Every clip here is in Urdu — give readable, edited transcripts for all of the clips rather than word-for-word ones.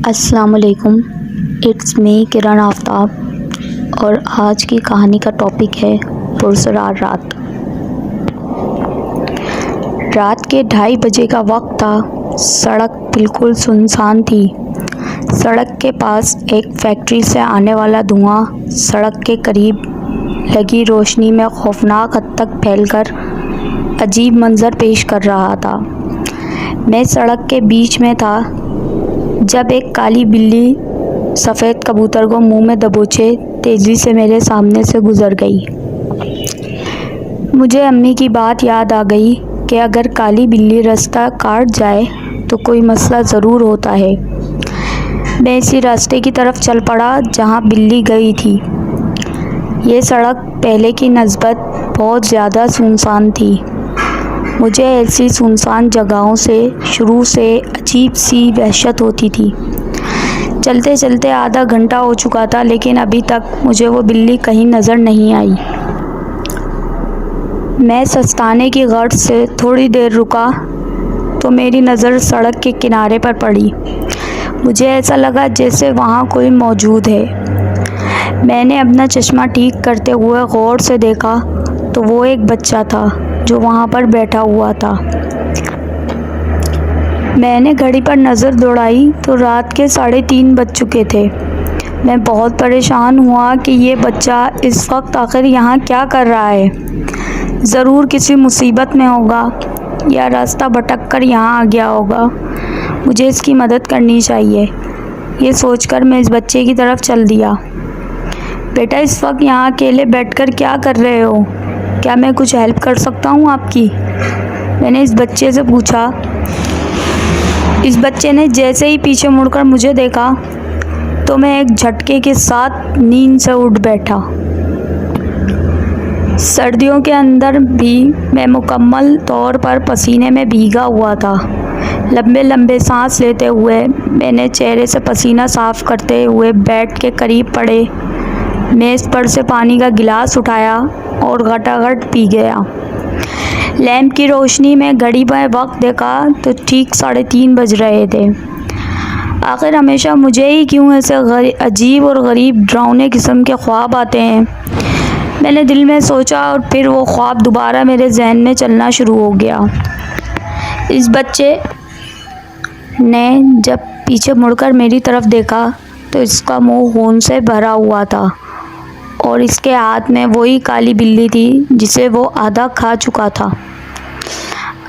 السلام علیکم، اٹس می کرن آفتاب، اور آج کی کہانی کا ٹاپک ہے پرسرار رات۔ رات کے 2:30 بجے کا وقت تھا۔ سڑک بالکل سنسان تھی۔ سڑک کے پاس ایک فیکٹری سے آنے والا دھواں سڑک کے قریب لگی روشنی میں خوفناک حد تک پھیل کر عجیب منظر پیش کر رہا تھا۔ میں سڑک کے بیچ میں تھا جب ایک کالی بلی سفید کبوتر کو منہ میں دبوچے تیزی سے میرے سامنے سے گزر گئی۔ مجھے امی کی بات یاد آ گئی کہ اگر کالی بلی راستہ کاٹ جائے تو کوئی مسئلہ ضرور ہوتا ہے۔ میں اسی راستے کی طرف چل پڑا جہاں بلی گئی تھی۔ یہ سڑک پہلے کی نسبت بہت زیادہ سنسان تھی۔ مجھے ایسی سنسان جگہوں سے شروع سے عجیب سی وحشت ہوتی تھی۔ چلتے چلتے آدھا گھنٹہ ہو چکا تھا لیکن ابھی تک مجھے وہ بلی کہیں نظر نہیں آئی۔ میں سستانے کی غرض سے تھوڑی دیر رکا تو میری نظر سڑک کے کنارے پر پڑی۔ مجھے ایسا لگا جیسے وہاں کوئی موجود ہے۔ میں نے اپنا چشمہ ٹھیک کرتے ہوئے غور سے دیکھا تو وہ ایک بچہ تھا جو وہاں پر بیٹھا ہوا تھا۔ میں نے گھڑی پر نظر دوڑائی تو رات کے 3:30 بج چکے تھے۔ میں بہت پریشان ہوا کہ یہ بچہ اس وقت آخر یہاں کیا کر رہا ہے۔ ضرور کسی مصیبت میں ہوگا یا راستہ بھٹک کر یہاں آ گیا ہوگا۔ مجھے اس کی مدد کرنی چاہیے۔ یہ سوچ کر میں اس بچے کی طرف چل دیا۔ بیٹا، اس وقت یہاں اکیلے بیٹھ کر کیا کر رہے ہو؟ کیا میں کچھ ہیلپ کر سکتا ہوں آپ کی؟ میں نے اس بچے سے پوچھا۔ اس بچے نے جیسے ہی پیچھے مڑ کر مجھے دیکھا تو میں ایک جھٹکے کے ساتھ نیند سے اٹھ بیٹھا۔ سردیوں کے اندر بھی میں مکمل طور پر پسینے میں بھیگا ہوا تھا۔ لمبے لمبے سانس لیتے ہوئے میں نے چہرے سے پسینہ صاف کرتے ہوئے بیڈ کے قریب پڑے میز پر سے پانی کا گلاس اٹھایا اور گھٹا-گھٹ پی گیا۔ لیمپ کی روشنی میں گھڑی میں وقت دیکھا تو ٹھیک 3:30 بج رہے تھے۔ آخر ہمیشہ مجھے ہی کیوں ایسے عجیب اور غریب ڈراؤنے قسم کے خواب آتے ہیں؟ میں نے دل میں سوچا اور پھر وہ خواب دوبارہ میرے ذہن میں چلنا شروع ہو گیا۔ اس بچے نے جب پیچھے مڑ کر میری طرف دیکھا تو اس کا منہ خون سے بھرا ہوا تھا اور اس کے ہاتھ میں وہی کالی بلی تھی جسے وہ آدھا کھا چکا تھا۔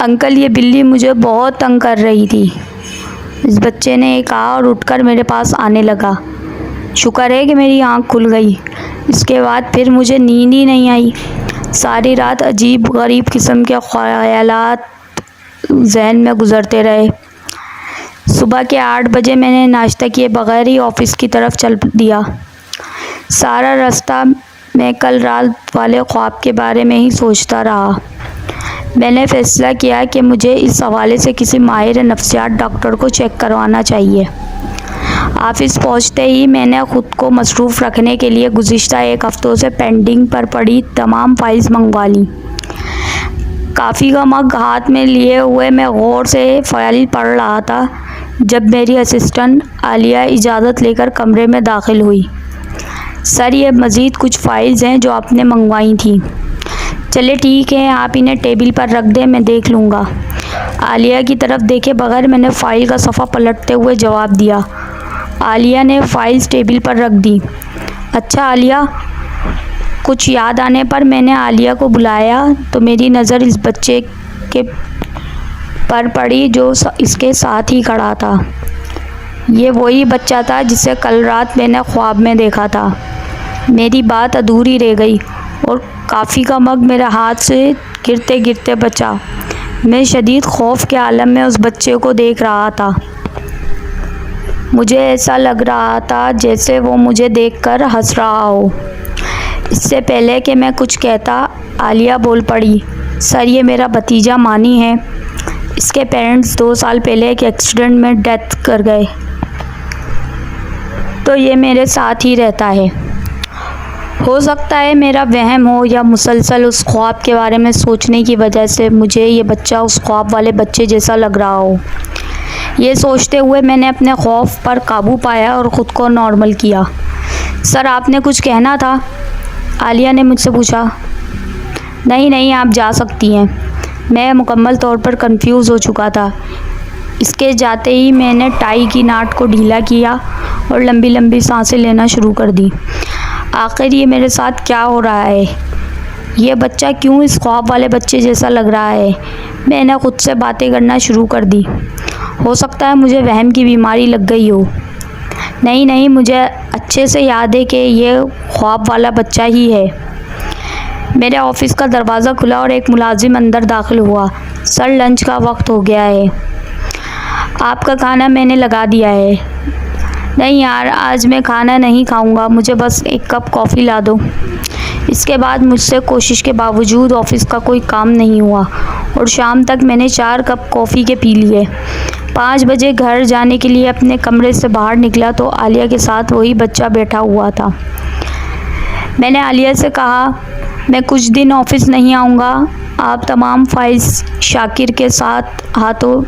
انکل، یہ بلی مجھے بہت تنگ کر رہی تھی، اس بچے نے کہا اور اٹھ کر میرے پاس آنے لگا۔ شکر ہے کہ میری آنکھ کھل گئی۔ اس کے بعد پھر مجھے نیند ہی نہیں آئی۔ ساری رات عجیب غریب قسم کے خیالات ذہن میں گزرتے رہے۔ صبح کے 8 بجے میں نے ناشتہ کیے بغیر ہی آفس کی طرف چل دیا۔ سارا راستہ میں کل رات والے خواب کے بارے میں ہی سوچتا رہا۔ میں نے فیصلہ کیا کہ مجھے اس حوالے سے کسی ماہر نفسیات ڈاکٹر کو چیک کروانا چاہیے۔ آفس پہنچتے ہی میں نے خود کو مصروف رکھنے کے لیے گزشتہ 1 ہفتوں سے پینڈنگ پر پڑی تمام فائلز منگوا لیں۔ کافی کا مگ ہاتھ میں لیے ہوئے میں غور سے فائل پڑھ رہا تھا جب میری اسسٹنٹ عالیہ اجازت لے کر کمرے میں داخل ہوئی۔ سر، یہ مزید کچھ فائلز ہیں جو آپ نے منگوائی تھیں۔ چلے ٹھیک ہے، آپ انہیں ٹیبل پر رکھ دیں، میں دیکھ لوں گا۔ عالیہ کی طرف دیکھے بغیر میں نے فائل کا صفحہ پلٹتے ہوئے جواب دیا۔ عالیہ نے فائلز ٹیبل پر رکھ دی۔ اچھا عالیہ۔ کچھ یاد آنے پر میں نے عالیہ کو بلایا تو میری نظر اس بچے کے پر پڑی جو اس کے ساتھ ہی کھڑا تھا۔ یہ وہی بچہ تھا جسے کل رات میں نے خواب میں دیکھا تھا۔ میری بات ادھوری رہ گئی اور کافی کا مگ میرے ہاتھ سے گرتے گرتے بچا۔ میں شدید خوف کے عالم میں اس بچے کو دیکھ رہا تھا۔ مجھے ایسا لگ رہا تھا جیسے وہ مجھے دیکھ کر ہنس رہا ہو۔ اس سے پہلے کہ میں کچھ کہتا، عالیہ بول پڑی۔ سر، یہ میرا بھتیجا مانی ہے۔ اس کے پیرنٹس 2 سال پہلے ایک ایکسیڈنٹ میں ڈیتھ کر گئے تو یہ میرے ساتھ ہی رہتا ہے۔ ہو سکتا ہے میرا وہم ہو یا مسلسل اس خواب کے بارے میں سوچنے کی وجہ سے مجھے یہ بچہ اس خواب والے بچے جیسا لگ رہا ہو۔ یہ سوچتے ہوئے میں نے اپنے خوف پر قابو پایا اور خود کو نارمل کیا۔ سر آپ نے کچھ کہنا تھا؟ عالیہ نے مجھ سے پوچھا۔ نہیں آپ جا سکتی ہیں۔ میں مکمل طور پر کنفیوز ہو چکا تھا۔ اس کے جاتے ہی میں نے ٹائی کی ناٹ کو ڈھیلا کیا اور لمبی لمبی سانسیں لینا شروع کر دی۔ آخر یہ میرے ساتھ کیا ہو رہا ہے؟ یہ بچہ کیوں اس خواب والے بچے جیسا لگ رہا ہے؟ میں نے خود سے باتیں کرنا شروع کر دی۔ ہو سکتا ہے مجھے وہم کی بیماری لگ گئی ہو۔ نہیں مجھے اچھے سے یاد ہے کہ یہ خواب والا بچہ ہی ہے۔ میرے آفس کا دروازہ کھلا اور ایک ملازم اندر داخل ہوا۔ سر لنچ کا وقت ہو گیا ہے۔ آپ کا کھانا میں نے لگا دیا ہے۔ نہیں یار، آج میں کھانا نہیں کھاؤں گا، مجھے بس ایک کپ کافی لا دو۔ اس کے بعد مجھ سے کوشش کے باوجود آفس کا کوئی کام نہیں ہوا اور شام تک میں نے 4 کپ کافی کے پی لیے۔ 5 بجے گھر جانے کے لیے اپنے کمرے سے باہر نکلا تو عالیہ کے ساتھ وہی بچہ بیٹھا ہوا تھا۔ میں نے عالیہ سے کہا، میں کچھ دن آفس نہیں آؤں گا، آپ تمام فائلز شاکر کے ساتھ ہاتھوں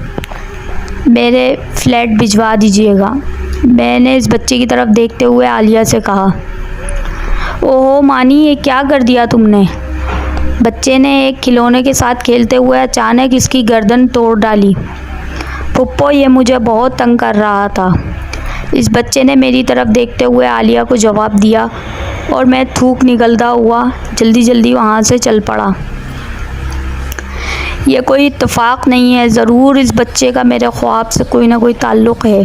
میرے فلیٹ بھجوا دیجیے گا۔ میں نے اس بچے کی طرف دیکھتے ہوئے عالیہ سے کہا۔ اوہو مانی، یہ کیا کر دیا تم نے؟ بچے نے ایک کھلونے کے ساتھ کھیلتے ہوئے اچانک اس کی گردن توڑ ڈالی۔ پھپھو، یہ مجھے بہت تنگ کر رہا تھا، اس بچے نے میری طرف دیکھتے ہوئے عالیہ کو جواب دیا اور میں تھوک نگلتا ہوا جلدی وہاں سے چل پڑا۔ یہ کوئی اتفاق نہیں ہے، ضرور اس بچے کا میرے خواب سے کوئی نہ کوئی تعلق ہے،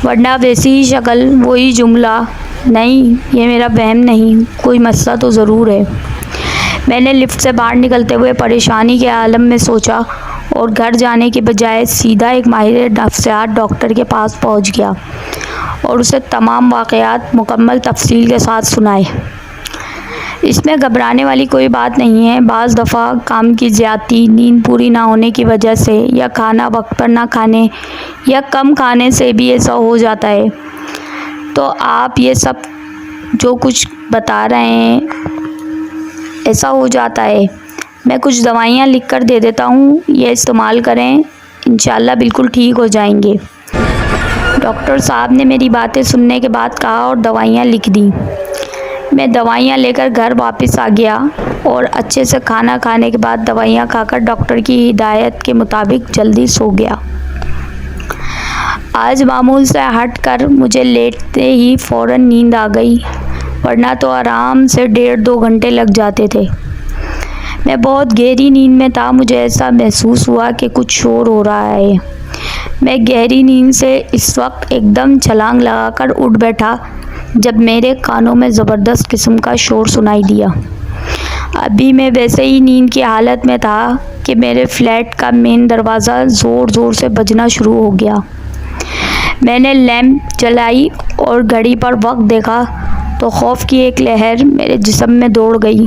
ورنہ ویسی ہی شکل، وہی جملہ۔ نہیں، یہ میرا وہم نہیں، کوئی مسئلہ تو ضرور ہے۔ میں نے لفٹ سے باہر نکلتے ہوئے پریشانی کے عالم میں سوچا اور گھر جانے کے بجائے سیدھا ایک ماہر نفسیات ڈاکٹر کے پاس پہنچ گیا اور اسے تمام واقعات مکمل تفصیل کے ساتھ سنائے۔ اس میں گھبرانے والی کوئی بات نہیں ہے، بعض دفعہ کام کی زیادتی، نیند پوری نہ ہونے کی وجہ سے یا کھانا وقت پر نہ کھانے یا کم کھانے سے بھی ایسا ہو جاتا ہے۔ تو آپ یہ سب جو کچھ بتا رہے ہیں ایسا ہو جاتا ہے۔ میں کچھ دوائیاں لکھ کر دے دیتا ہوں، یہ استعمال کریں، انشاءاللہ بالکل ٹھیک ہو جائیں گے۔ ڈاکٹر صاحب نے میری باتیں سننے کے بعد کہا اور دوائیاں لکھ دیں۔ میں دوائیاں لے کر گھر واپس آ گیا اور اچھے سے کھانا کھانے کے بعد دوائیاں کھا کر ڈاکٹر کی ہدایت کے مطابق جلدی سو گیا۔ آج معمول سے ہٹ کر مجھے لیٹتے ہی فوراً نیند آ گئی، ورنہ تو آرام سے 1.5-2 گھنٹے لگ جاتے تھے۔ میں بہت گہری نیند میں تھا، مجھے ایسا محسوس ہوا کہ کچھ شور ہو رہا ہے۔ میں گہری نیند سے اس وقت ایک دم چھلانگ لگا کر اٹھ بیٹھا جب میرے کانوں میں زبردست قسم کا شور سنائی دیا۔ ابھی میں ویسے ہی نیند کی حالت میں تھا کہ میرے فلیٹ کا مین دروازہ زور سے بجنا شروع ہو گیا۔ میں نے لیمپ جلائی اور گھڑی پر وقت دیکھا تو خوف کی ایک لہر میرے جسم میں دوڑ گئی،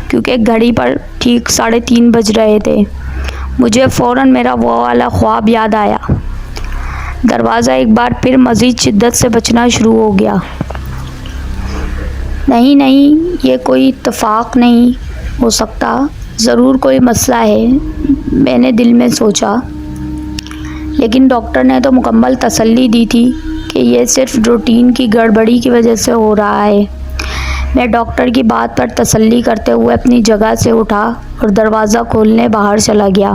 کیونکہ گھڑی پر ٹھیک 3:30 بج رہے تھے۔ مجھے فوراً میرا وہ والا خواب یاد آیا۔ دروازہ ایک بار پھر مزید شدت سے بجنا شروع ہو گیا۔ نہیں، یہ کوئی اتفاق نہیں ہو سکتا، ضرور کوئی مسئلہ ہے، میں نے دل میں سوچا۔ لیکن ڈاکٹر نے تو مکمل تسلی دی تھی کہ یہ صرف روٹین کی گڑبڑی کی وجہ سے ہو رہا ہے۔ میں ڈاکٹر کی بات پر تسلی کرتے ہوئے اپنی جگہ سے اٹھا اور دروازہ کھولنے باہر چلا گیا۔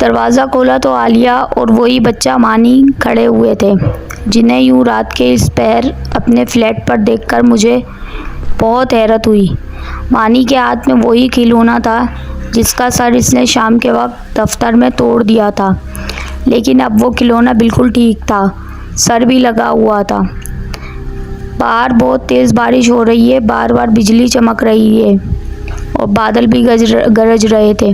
دروازہ کھولا تو عالیہ اور وہی بچہ مانی کھڑے ہوئے تھے، جنہیں یوں رات کے اس پہر اپنے فلیٹ پر دیکھ کر مجھے بہت حیرت ہوئی۔ مانی کے ہاتھ میں وہی کھلونا تھا جس کا سر اس نے شام کے وقت دفتر میں توڑ دیا تھا، لیکن اب وہ کھلونا بالکل ٹھیک تھا، سر بھی لگا ہوا تھا۔ باہر بہت تیز بارش ہو رہی ہے، بار بار بجلی چمک رہی ہے اور بادل بھی گرج رہے تھے۔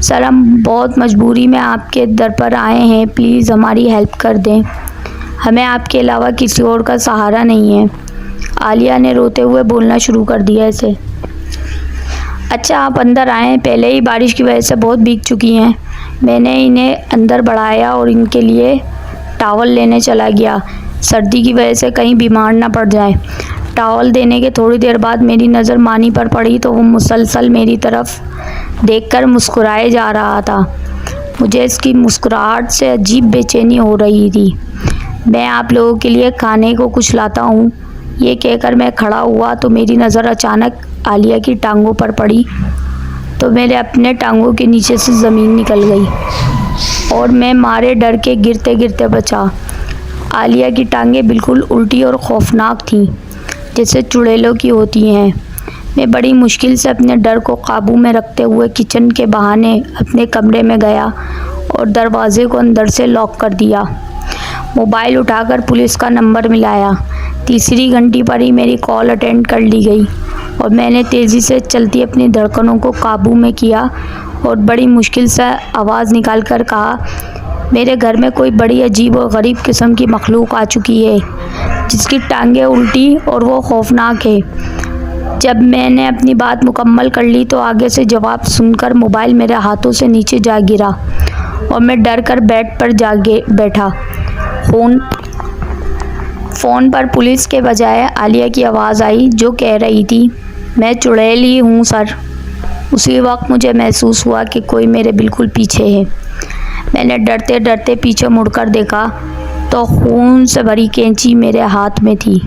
سر، ہم بہت مجبوری میں آپ کے در پر آئے ہیں، پلیز ہماری ہیلپ کر دیں، ہمیں آپ کے علاوہ کسی اور کا سہارا نہیں ہے۔ عالیہ نے روتے ہوئے بولنا شروع کر دیا اسے۔ اچھا آپ اندر آئیں، پہلے ہی بارش کی وجہ سے بہت بھیگ چکی ہیں۔ میں نے انہیں اندر بڑھایا اور ان کے لیے ٹاول لینے چلا گیا، سردی کی وجہ سے کہیں بیمار نہ پڑ جائیں۔ ٹاول دینے کے تھوڑی دیر بعد میری نظر مانی پر پڑی تو وہ مسلسل میری طرف دیکھ کر مسکرائے جا رہا تھا۔ مجھے اس کی مسکراہٹ سے عجیب بے چینی ہو رہی تھی۔ میں آپ لوگوں کے لیے کھانے کو کچھ لاتا ہوں، یہ کہہ کر میں کھڑا ہوا تو میری نظر اچانک عالیہ کی ٹانگوں پر پڑی تو میرے اپنے ٹانگوں کے نیچے سے زمین نکل گئی اور میں مارے ڈر کے گرتے گرتے بچا۔ عالیہ کی ٹانگیں بالکل الٹی اور خوفناک تھیں، جیسے چڑیلوں کی ہوتی ہیں۔ میں بڑی مشکل سے اپنے ڈر کو قابو میں رکھتے ہوئے کچن کے بہانے اپنے کمرے میں گیا اور دروازے کو اندر سے لاک کر دیا۔ موبائل اٹھا کر پولیس کا نمبر ملایا۔ تیسری گھنٹی پر ہی میری کال اٹینڈ کر لی گئی اور میں نے تیزی سے چلتی اپنی دھڑکنوں کو قابو میں کیا اور بڑی مشکل سے آواز نکال کر کہا، میرے گھر میں کوئی بڑی عجیب و غریب قسم کی مخلوق آ چکی ہے جس کی ٹانگیں الٹی اور وہ خوفناک ہے۔ جب میں نے اپنی بات مکمل کر لی تو آگے سے جواب سن کر موبائل میرے ہاتھوں سے نیچے جا گرا اور میں ڈر کر بیڈ پر جا بیٹھا۔ فون پر پولیس کے بجائے عالیہ کی آواز آئی جو کہہ رہی تھی، میں چڑیل ہی ہوں سر۔ اسی وقت مجھے محسوس ہوا کہ کوئی میرے بالکل پیچھے ہے۔ میں نے ڈرتے ڈرتے پیچھے مڑ کر دیکھا تو خون سے بھری کینچی میرے ہاتھ میں تھی۔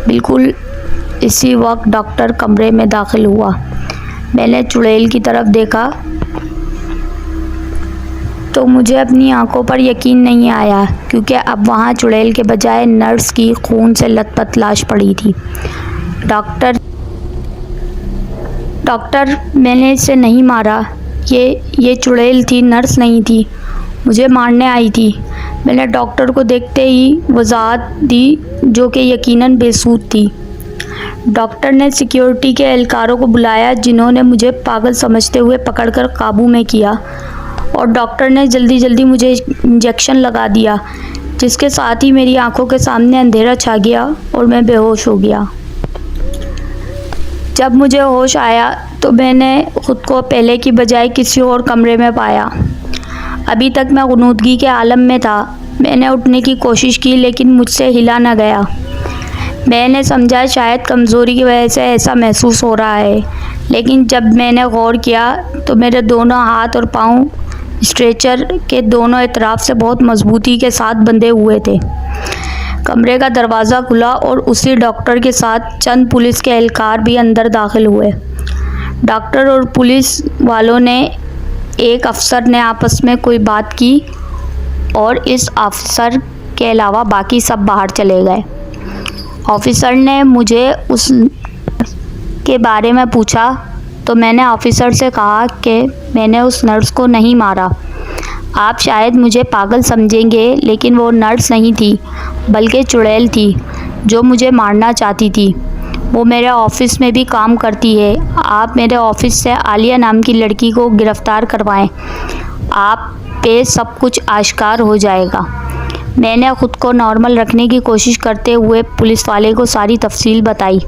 بالکل اسی وقت ڈاکٹر کمرے میں داخل ہوا۔ میں نے چڑیل کی طرف دیکھا تو مجھے اپنی آنکھوں پر یقین نہیں آیا، کیونکہ اب وہاں چڑیل کے بجائے نرس کی خون سے لت پت لاش پڑی تھی۔ ڈاکٹر میں نے اسے نہیں مارا، یہ چڑیل تھی، نرس نہیں تھی، مجھے مارنے آئی تھی۔ میں نے ڈاکٹر کو دیکھتے ہی وضاحت دی جو کہ یقیناً بے سود تھی۔ ڈاکٹر نے سیکیورٹی کے اہلکاروں کو بلایا جنہوں نے مجھے پاگل سمجھتے ہوئے پکڑ کر قابو میں کیا اور ڈاکٹر نے جلدی مجھے انجیکشن لگا دیا، جس کے ساتھ ہی میری آنکھوں کے سامنے اندھیرا چھا گیا اور میں بے ہوش ہو گیا۔ جب مجھے ہوش آیا تو میں نے خود کو پہلے کی بجائے کسی اور کمرے میں پایا۔ ابھی تک میں غنودگی کے عالم میں تھا۔ میں نے اٹھنے کی کوشش کی لیکن مجھ سے ہلا نہ گیا۔ میں نے سمجھا شاید کمزوری کی وجہ سے ایسا محسوس ہو رہا ہے، لیکن جب میں نے غور کیا تو میرے دونوں ہاتھ اور پاؤں اسٹریچر کے دونوں اطراف سے بہت مضبوطی کے ساتھ بندھے ہوئے تھے۔ کمرے کا دروازہ کھلا اور اسی ڈاکٹر کے ساتھ چند پولیس کے اہلکار بھی اندر داخل ہوئے۔ ڈاکٹر اور پولیس والوں نے ایک افسر نے آپس میں کوئی بات کی اور اس افسر کے علاوہ باقی سب باہر چلے گئے۔ آفیسر نے مجھے اس کے بارے میں پوچھا تو میں نے آفیسر سے کہا کہ میں نے اس نرس کو نہیں مارا۔ آپ شاید مجھے پاگل سمجھیں گے لیکن وہ نرس نہیں تھی بلکہ چڑیل تھی جو مجھے مارنا چاہتی تھی۔ وہ میرے آفس میں بھی کام کرتی ہے۔ آپ میرے آفس سے عالیہ نام کی لڑکی کو گرفتار کروائیں، آپ پہ سب کچھ آشکار ہو جائے گا۔ میں نے خود کو نارمل رکھنے کی کوشش کرتے ہوئے پولیس والے کو ساری تفصیل بتائی،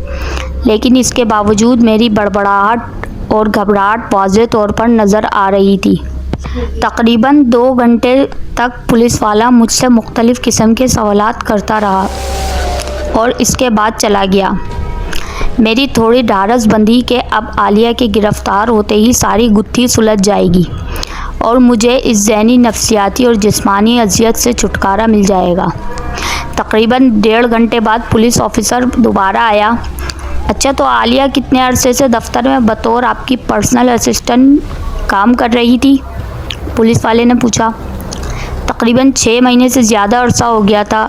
لیکن اس کے باوجود میری بڑبڑاہٹ اور گھبراہٹ واضح طور پر نظر آ رہی تھی۔ تقریباً 2 گھنٹے تک پولیس والا مجھ سے مختلف قسم کے سوالات کرتا رہا اور اس کے بعد چلا گیا۔ میری تھوڑی ڈھارس بندھی کہ اب عالیہ کے گرفتار ہوتے ہی ساری گتھی سلجھ جائے گی اور مجھے اس ذہنی، نفسیاتی اور جسمانی اذیت سے چھٹکارا مل جائے گا۔ تقریباً 1.5 گھنٹے بعد پولیس آفیسر دوبارہ آیا۔ اچھا، تو عالیہ کتنے عرصے سے دفتر میں بطور آپ کی پرسنل اسسٹنٹ کام کر رہی تھی؟ پولیس والے نے پوچھا۔ تقریباً 6 مہینے سے زیادہ عرصہ ہو گیا تھا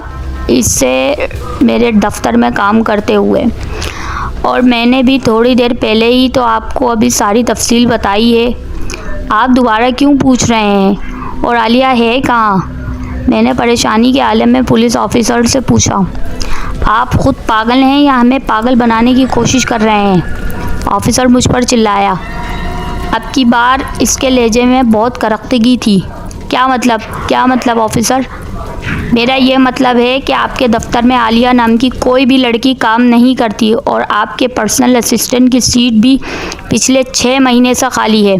اس سے میرے دفتر میں کام کرتے ہوئے، اور میں نے بھی تھوڑی دیر پہلے ہی تو آپ کو ابھی ساری تفصیل بتائی ہے۔ آپ دوبارہ کیوں پوچھ رہے ہیں؟ اور عالیہ ہے کہاں؟ میں نے پریشانی کے عالم میں پولیس آفیسر سے پوچھا۔ آپ خود پاگل ہیں یا ہمیں پاگل بنانے کی کوشش کر رہے ہیں؟ آفیسر مجھ پر چلایا۔ اب کی بار اس کے لہجے میں بہت کرختگی تھی۔ کیا مطلب آفیسر؟ میرا یہ مطلب ہے کہ آپ کے دفتر میں عالیہ نام کی کوئی بھی لڑکی کام نہیں کرتی اور آپ کے پرسنل اسسٹنٹ کی سیٹ بھی پچھلے 6 مہینے سے خالی ہے۔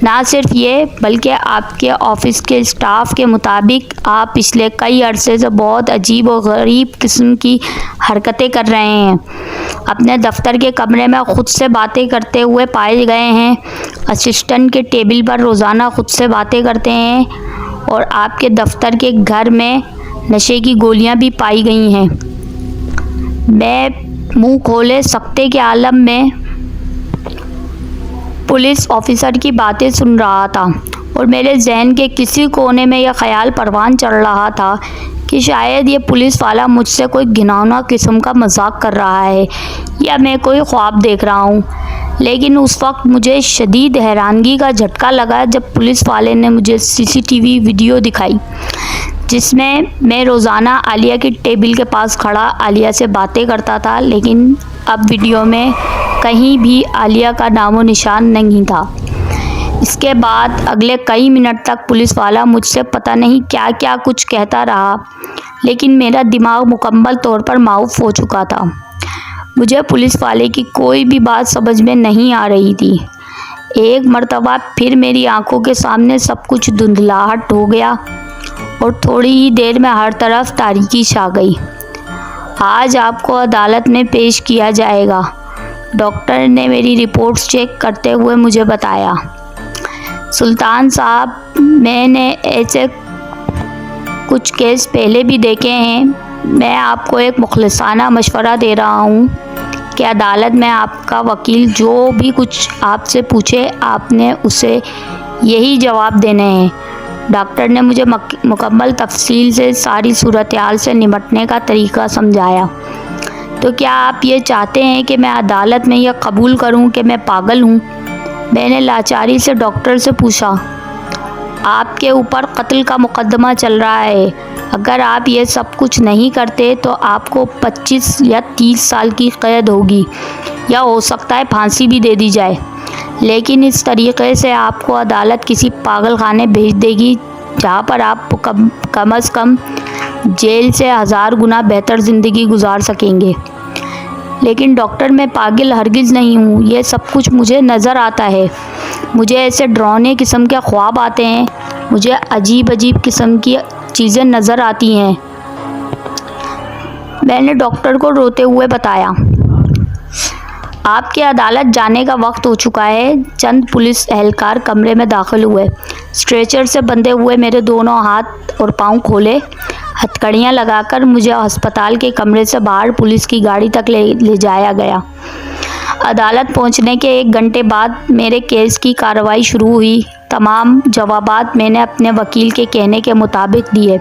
نہ صرف یہ بلکہ آپ کے آفس کے اسٹاف کے مطابق آپ پچھلے کئی عرصے سے بہت عجیب و غریب قسم کی حرکتیں کر رہے ہیں۔ اپنے دفتر کے کمرے میں خود سے باتیں کرتے ہوئے پائے گئے ہیں، اسسٹنٹ کے ٹیبل پر روزانہ خود سے باتیں کرتے ہیں اور آپ کے دفتر کے گھر میں نشے کی گولیاں بھی پائی گئی ہیں۔ میں منہ کھولے سکتے کے عالم میں پولیس آفیسر کی باتیں سن رہا تھا اور میرے ذہن کے کسی کونے میں یہ خیال پروان چڑھ رہا تھا کہ شاید یہ پولیس والا مجھ سے کوئی گھناؤنا قسم کا مذاق کر رہا ہے یا میں کوئی خواب دیکھ رہا ہوں۔ لیکن اس وقت مجھے شدید حیرانگی کا جھٹکا لگا جب پولیس والے نے مجھے CCTV ویڈیو دکھائی جس میں روزانہ عالیہ کی ٹیبل کے پاس کھڑا عالیہ سے باتیں کرتا تھا، لیکن اب ویڈیو میں کہیں بھی عالیہ کا نام و نشان نہیں تھا۔ اس کے بعد اگلے کئی منٹ تک پولیس والا مجھ سے پتہ نہیں کیا کیا کچھ کہتا رہا، لیکن میرا دماغ مکمل طور پر معاف ہو چکا تھا۔ مجھے پولیس والے کی کوئی بھی بات سمجھ میں نہیں آ رہی تھی۔ ایک مرتبہ پھر میری آنکھوں کے سامنے سب کچھ دھندلاہٹ ہو گیا اور تھوڑی ہی دیر میں ہر طرف تاریکی چھا گئی۔ آج آپ کو عدالت میں پیش کیا جائے گا، ڈاکٹر نے میری رپورٹس چیک کرتے ہوئے مجھے بتایا۔ سلطان صاحب، میں نے ایسے کچھ کیس پہلے بھی دیکھے ہیں۔ میں آپ کو ایک مخلصانہ مشورہ دے رہا ہوں کہ عدالت میں آپ کا وکیل جو بھی کچھ آپ سے پوچھے آپ نے اسے یہی جواب دینے ہیں۔ ڈاکٹر نے مجھے مکمل تفصیل سے ساری صورتحال سے نمٹنے کا طریقہ سمجھایا۔ تو کیا آپ یہ چاہتے ہیں کہ میں عدالت میں یہ قبول کروں کہ میں پاگل ہوں؟ میں نے لاچاری سے ڈاکٹر سے پوچھا۔ آپ کے اوپر قتل کا مقدمہ چل رہا ہے۔ اگر آپ یہ سب کچھ نہیں کرتے تو آپ کو 25 یا 30 سال کی قید ہوگی یا ہو سکتا ہے پھانسی بھی دے دی جائے، لیکن اس طریقے سے آپ کو عدالت کسی پاگل خانے بھیج دے گی جہاں پر آپ کم از کم جیل سے 1000 گنا بہتر زندگی گزار سکیں گے۔ لیکن ڈاکٹر، میں پاگل ہرگز نہیں ہوں۔ یہ سب کچھ مجھے نظر آتا ہے۔ مجھے ایسے ڈراؤنے قسم کے خواب آتے ہیں، مجھے عجیب قسم کی چیزیں نظر آتی ہیں، میں نے ڈاکٹر کو روتے ہوئے بتایا۔ آپ کے عدالت جانے کا وقت ہو چکا ہے۔ چند پولیس اہلکار کمرے میں داخل ہوئے، اسٹریچر سے بندھے ہوئے میرے دونوں ہاتھ اور پاؤں کھولے، ہتھکڑیاں لگا کر مجھے ہسپتال کے کمرے سے باہر پولیس کی گاڑی تک لے جایا گیا۔ عدالت پہنچنے کے 1 گھنٹے بعد میرے کیس کی کارروائی شروع ہوئی۔ تمام جوابات میں نے اپنے وکیل کے کہنے کے مطابق دیے۔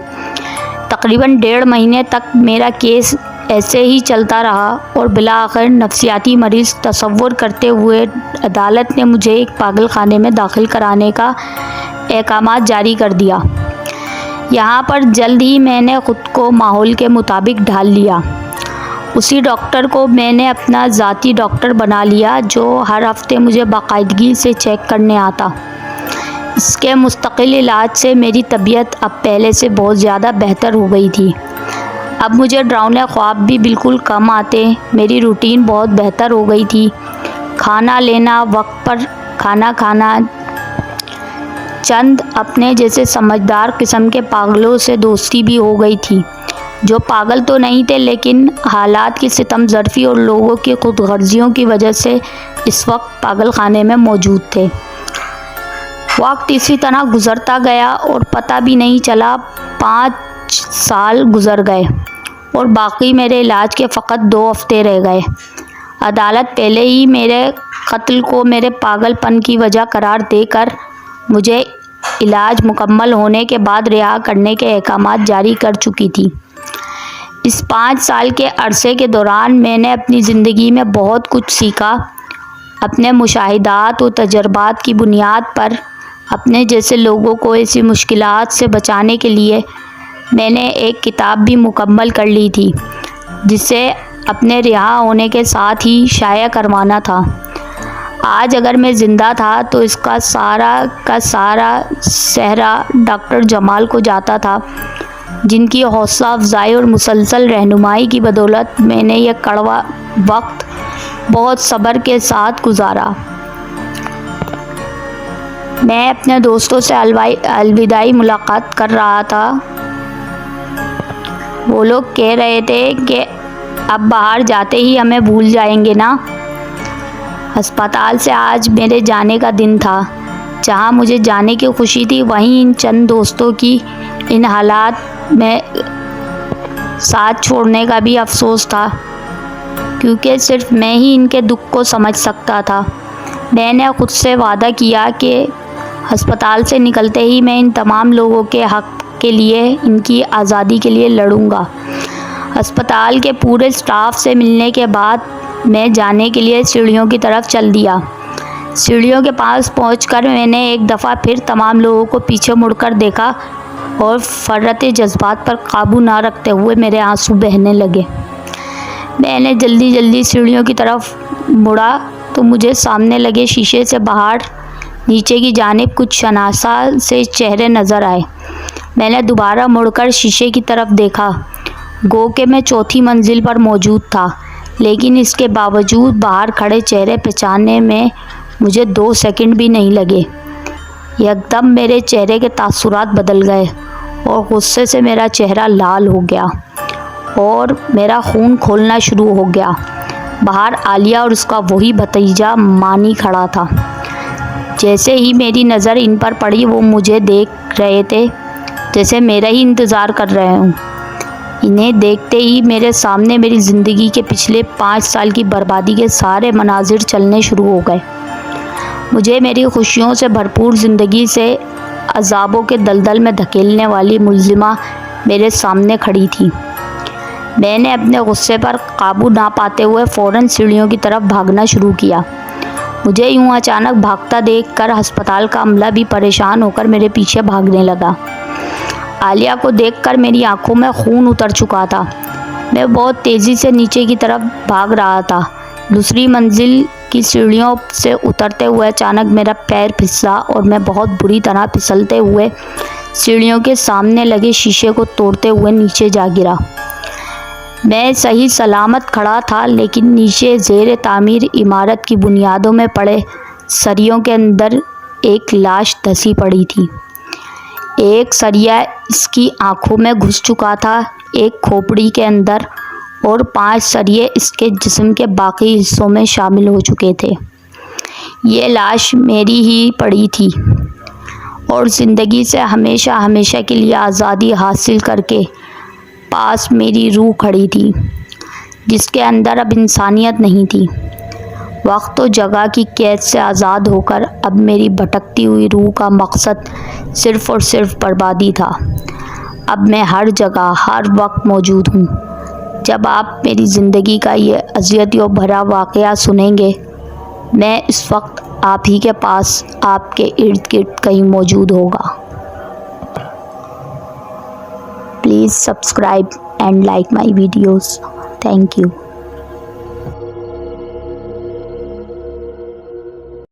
تقریباً 1.5 مہینے تک میرا کیس ایسے ہی چلتا رہا اور بالآخر نفسیاتی مریض تصور کرتے ہوئے عدالت نے مجھے ایک پاگل خانے میں داخل کرانے کا احکامات جاری کر دیا۔ یہاں پر جلد ہی میں نے خود کو ماحول کے مطابق ڈھال لیا۔ اسی ڈاکٹر کو میں نے اپنا ذاتی ڈاکٹر بنا لیا جو ہر ہفتے مجھے باقاعدگی سے چیک کرنے آتا۔ اس کے مستقل علاج سے میری طبیعت اب پہلے سے بہت زیادہ بہتر ہو گئی تھی۔ اب مجھے ڈراؤنے خواب بھی بالکل کم آتے، میری روٹین بہت بہتر ہو گئی تھی۔ کھانا لینا، وقت پر کھانا کھانا، چند اپنے جیسے سمجھدار قسم کے پاگلوں سے دوستی بھی ہو گئی تھی جو پاگل تو نہیں تھے لیکن حالات کی ستم ظرفی اور لوگوں کی خود غرضیوں کی وجہ سے اس وقت پاگل خانے میں موجود تھے۔ وقت اسی طرح گزرتا گیا اور پتہ بھی نہیں چلا 5 سال گزر گئے اور باقی میرے علاج کے فقط 2 ہفتے رہ گئے۔ عدالت پہلے ہی میرے قتل کو میرے پاگل پن کی وجہ قرار دے کر مجھے علاج مکمل ہونے کے بعد رہا کرنے کے احکامات جاری کر چکی تھی۔ اس 5 سال کے عرصے کے دوران میں نے اپنی زندگی میں بہت کچھ سیکھا۔ اپنے مشاہدات و تجربات کی بنیاد پر اپنے جیسے لوگوں کو ایسی مشکلات سے بچانے کے لیے میں نے ایک کتاب بھی مکمل کر لی تھی جسے اپنے رہا ہونے کے ساتھ ہی شائع کروانا تھا۔ آج اگر میں زندہ تھا تو اس کا سارا سہرا ڈاکٹر جمال کو جاتا تھا۔ جن کی حوصلہ افزائی اور مسلسل رہنمائی کی بدولت میں نے یہ کڑوا وقت بہت صبر کے ساتھ گزارا۔ میں اپنے دوستوں سے الوداعی ملاقات کر رہا تھا۔ وہ لوگ کہہ رہے تھے کہ اب باہر جاتے ہی ہمیں بھول جائیں گے نا۔ ہسپتال سے آج میرے جانے کا دن تھا۔ جہاں مجھے جانے کی خوشی تھی، وہیں ان چند دوستوں کی ان حالات میں ساتھ چھوڑنے کا بھی افسوس تھا، کیونکہ صرف میں ہی ان کے دکھ کو سمجھ سکتا تھا۔ میں نے خود سے وعدہ کیا کہ ہسپتال سے نکلتے ہی میں ان تمام لوگوں کے حق کے لیے، ان کی آزادی کے لیے لڑوں گا۔ ہسپتال کے پورے اسٹاف سے ملنے کے بعد میں جانے کے لیے سیڑھیوں کی طرف چل دیا۔ سیڑھیوں کے پاس پہنچ کر میں نے ایک دفعہ پھر تمام لوگوں کو پیچھے مڑ کر دیکھا اور فرط جذبات پر قابو نہ رکھتے ہوئے میرے آنسو بہنے لگے۔ میں نے جلدی سیڑھیوں کی طرف مڑا تو مجھے سامنے لگے شیشے سے باہر نیچے کی جانب کچھ شناسا سے چہرے نظر آئے۔ میں نے دوبارہ مڑ کر شیشے کی طرف دیکھا، گو کہ میں چوتھی منزل پر موجود تھا، لیکن اس کے باوجود باہر کھڑے چہرے پہچاننے میں مجھے 2 سیکنڈ بھی نہیں لگے۔ یکدم میرے چہرے کے تاثرات بدل گئے اور غصے سے میرا چہرہ لال ہو گیا اور میرا خون کھولنا شروع ہو گیا۔ باہر عالیہ اور اس کا وہی بھتیجا مانی کھڑا تھا۔ جیسے ہی میری نظر ان پر پڑی، وہ مجھے دیکھ رہے تھے جیسے میرا ہی انتظار کر رہے ہوں۔ انہیں دیکھتے ہی میرے سامنے میری زندگی کے پچھلے 5 سال کی بربادی کے سارے مناظر چلنے شروع ہو گئے۔ مجھے میری خوشیوں سے بھرپور زندگی سے عذابوں کے دلدل میں دھکیلنے والی ملزمہ میرے سامنے کھڑی تھی۔ میں نے اپنے غصے پر قابو نہ پاتے ہوئے فوراً سیڑھیوں کی طرف بھاگنا شروع کیا۔ مجھے یوں اچانک بھاگتا دیکھ کر ہسپتال کا عملہ بھی پریشان ہو کر میرے پیچھے بھاگنے لگا۔ عالیہ کو دیکھ کر میری آنکھوں میں خون اتر چکا تھا۔ میں بہت تیزی سے نیچے کی طرف بھاگ رہا تھا۔ دوسری منزل کی سیڑھیوں سے اترتے ہوئے اچانک میرا پیر پھسلا اور میں بہت بری طرح پھسلتے ہوئے سیڑھیوں کے سامنے لگے شیشے کو توڑتے ہوئے نیچے جا گرا۔ میں صحیح سلامت کھڑا تھا، لیکن نیچے زیر تعمیر عمارت کی بنیادوں میں پڑے سریوں کے اندر ایک لاش دھسی پڑی تھی۔ ایک سریا اس کی آنکھوں میں گھس چکا تھا، ایک کھوپڑی کے اندر، اور 5 سریے اس کے جسم کے باقی حصوں میں شامل ہو چکے تھے۔ یہ لاش میری ہی پڑی تھی اور زندگی سے ہمیشہ کے لیے آزادی حاصل کر کے پاس میری روح کھڑی تھی، جس کے اندر اب انسانیت نہیں تھی۔ وقت و جگہ کی قید سے آزاد ہو کر اب میری بھٹکتی ہوئی روح کا مقصد صرف اور صرف بربادی تھا۔ اب میں ہر جگہ ہر وقت موجود ہوں۔ جب آپ میری زندگی کا یہ اذیتوں بھرا واقعہ سنیں گے، میں اس وقت آپ ہی کے پاس، آپ کے ارد گرد کہیں موجود ہوگا۔ Please subscribe and like my videos. Thank you.